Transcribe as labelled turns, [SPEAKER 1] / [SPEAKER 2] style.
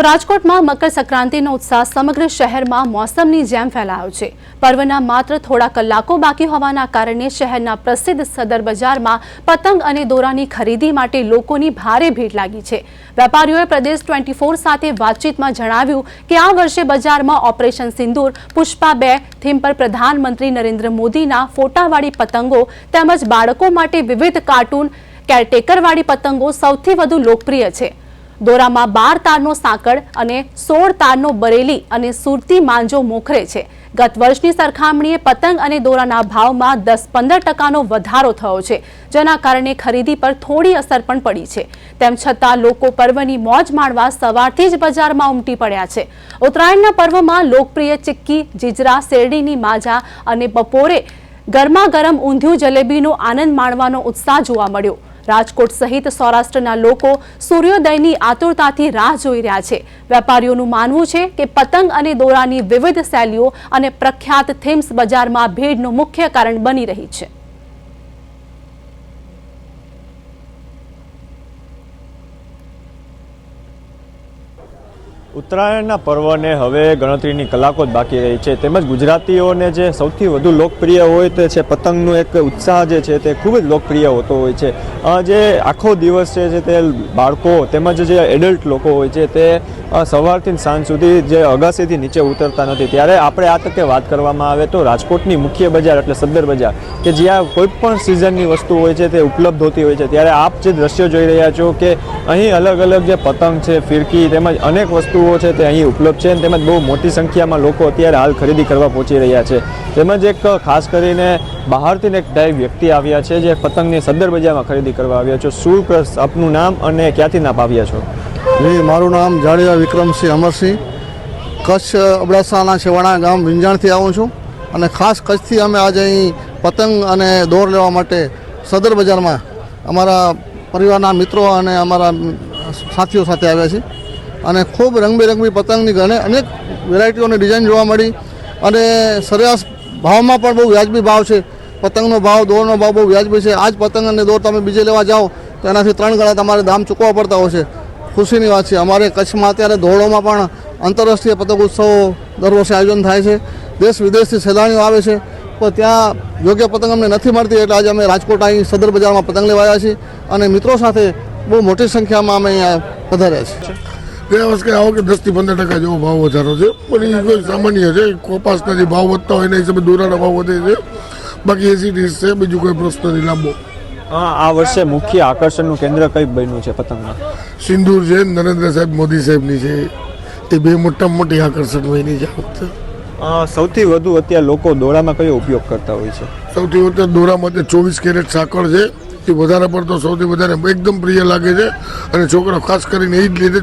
[SPEAKER 1] તો રાજકોટમાં મકર સંક્રાંતિનો ઉત્સાહ સમગ્ર શહેરમાં મોસમની જેમ ફેલાયો છે। પર્વના માત્ર થોડા કલાકો બાકી હોવાના કારણે શહેરના પ્રસિદ્ધ સદર બજારમાં પતંગ અને દોરાની ખરીદી માટે લોકોની ભારે ભીડ લાગી છે। વેપારીઓએ પ્રદેશ 24 સાથે વાતચીતમાં જણાવ્યું કે આ વર્ષે બજારમાં ઓપરેશન સિંદૂર પુષ્પા 2 થીમ પર પ્રધાનમંત્રી નરેન્દ્ર મોદીના ફોટાવાળી પતંગો તેમજ બાળકો માટે વિવિધ કાર્ટૂન કેરટેકરવાળી પતંગો સૌથી વધુ લોકપ્રિય છે। દોરામાં 12 તારનો સાંકળ અને 16 તારનો બરેલી અને સુરતી માંજો મોખરે છે। ગત વર્ષની સરખામણીએ પતંગ અને દોરાના ભાવમાં 10-15% વધારો થયો છે, જેના કારણે ખરીદી પર થોડી અસર પણ પડી છે। તેમ છતાં લોકો પર્વની મોજ માણવા સવારથી જ બજારમાં ઉમટી પડ્યા છે। ઉત્તરાયણના પર્વમાં લોકપ્રિય ચિક્કી, જીજરા, શેરડીની માજા અને બપોરે ગરમા-ગરમ ઊંધિયું જલેબીનો આનંદ માણવાનો ઉત્સાહ જોવા મળ્યો। રાજકોટ સહિત સૌરાષ્ટ્રના લોકો સૂર્યોદયની આતુરતાથી રાહ જોઈ રહ્યા છે। વેપારીઓનું માનવું છે કે પતંગ અને દોરાની વિવિધ શૈલીઓ અને પ્રખ્યાત થીમ્સ બજારમાં ભીડનું મુખ્ય કારણ બની રહી છે।
[SPEAKER 2] ઉત્તરાયણના પર્વને હવે ગણતરીની કલાકો જ બાકી રહી છે, તેમજ ગુજરાતીઓને જે સૌથી વધુ લોકપ્રિય હોય તે છે પતંગનો એક ઉત્સાહ જે છે તે ખૂબ જ લોકપ્રિય હોતો હોય છે। જે આખો દિવસ છે તે બાળકો તેમજ જે એડલ્ટ લોકો હોય છે તે સવારથી સાંજ સુધી જે અગાસીથી નીચે ઉતરતા નથી। ત્યારે આપણે આ તકે વાત કરવામાં આવે તો રાજકોટની મુખ્ય બજાર એટલે સદર બજાર કે જ્યાં કોઈ પણ સિઝનની વસ્તુ હોય છે તે ઉપલબ્ધ હોતી હોય છે। ત્યારે આપ જે દ્રશ્યો જોઈ રહ્યા છો કે અહીં અલગ અલગ જે પતંગ છે, ફિરકી તેમજ અનેક વસ્તુઓ છે તે અહીં ઉપલબ્ધ છે, તેમજ બહુ મોટી સંખ્યામાં લોકો અત્યારે હાલ ખરીદી કરવા પહોંચી રહ્યા છે। તેમજ એક ખાસ કરીને બહારથી એક વ્યક્તિ આવ્યા છે જે પતંગની સદર બજારમાં ખરીદી કરવા આવ્યા છો। શું આપનું નામ અને ક્યાંથી નાપ આવ્યા છો?
[SPEAKER 3] મારું નામ જાડેજા વિક્રમસિંહ અમરસિંહ, કચ્છ અબડાસાના છેવાડા ગામ વિંજાણથી આવું છું અને ખાસ કચ્છથી અમે આજે અહીં પતંગ અને દોર લેવા માટે સદર બજારમાં અમારા પરિવારના મિત્રો અને અમારા સાથીઓ સાથે આવ્યા છીએ અને ખૂબ રંગબેરંગી પતંગની અનેક વેરાયટીઓ અને ડિઝાઇન જોવા મળી અને સરેરાશ ભાવમાં પણ બહુ વ્યાજબી ભાવ છે। પતંગનો ભાવ, દોરનો ભાવ બહુ વ્યાજબી છે। આજ પતંગ અને દોર તમે બીજે લેવા જાઓ તો એનાથી 3 ગણા તમારે દામ ચૂકવવા પડતા હોય છે। ખુશીની વાત છે। અમારે કચ્છમાં અત્યારે ધોરડોમાં પણ આંતરરાષ્ટ્રીય પતંગ ઉત્સવો દર વર્ષે આયોજન થાય છે। દેશ વિદેશથી સહેલાણીઓ આવે છે, પણ ત્યાં યોગ્ય પતંગ અમને નથી મળતી, એટલે આજે અમે રાજકોટ અહીં સદર બજારમાં પતંગ લેવા આવ્યા છીએ અને મિત્રો સાથે બહુ મોટી સંખ્યામાં અમે અહીંયા પધાર્યા છીએ।
[SPEAKER 4] ગયા વર્ષે આવો કે 10-15% જેવો ભાવ વધારો છે, પણ એ કોઈ સામાન્ય છે। કપાસના જે ભાવ વધતા હોય એના હિસાબે દોરાના ભાવ વધે છે, બાકી એસી ડીશ છે, બીજું કોઈ પ્રશ્ન નથી લાંબો।
[SPEAKER 2] આ વર્ષે મુખ્ય આકર્ષણનું કેન્દ્ર કઈ બન્યું છે પતંગમાં?
[SPEAKER 4] સિંદૂર છે, નરેન્દ્ર સાહેબ મોદી સાહેબની છે, એ બે મોટામાં મોટી આકર્ષણ બની છે।
[SPEAKER 2] સૌથી વધુ અત્યારે લોકો દોરામાં કયો ઉપયોગ કરતા હોય છે?
[SPEAKER 4] સૌથી વધારે દોરામાં 24 કેરેટ સાંકળ છે, એ વધારે પડતો સૌથી વધારે એકદમ પ્રિય લાગે છે અને છોકરા ખાસ કરીને એ જ લીધે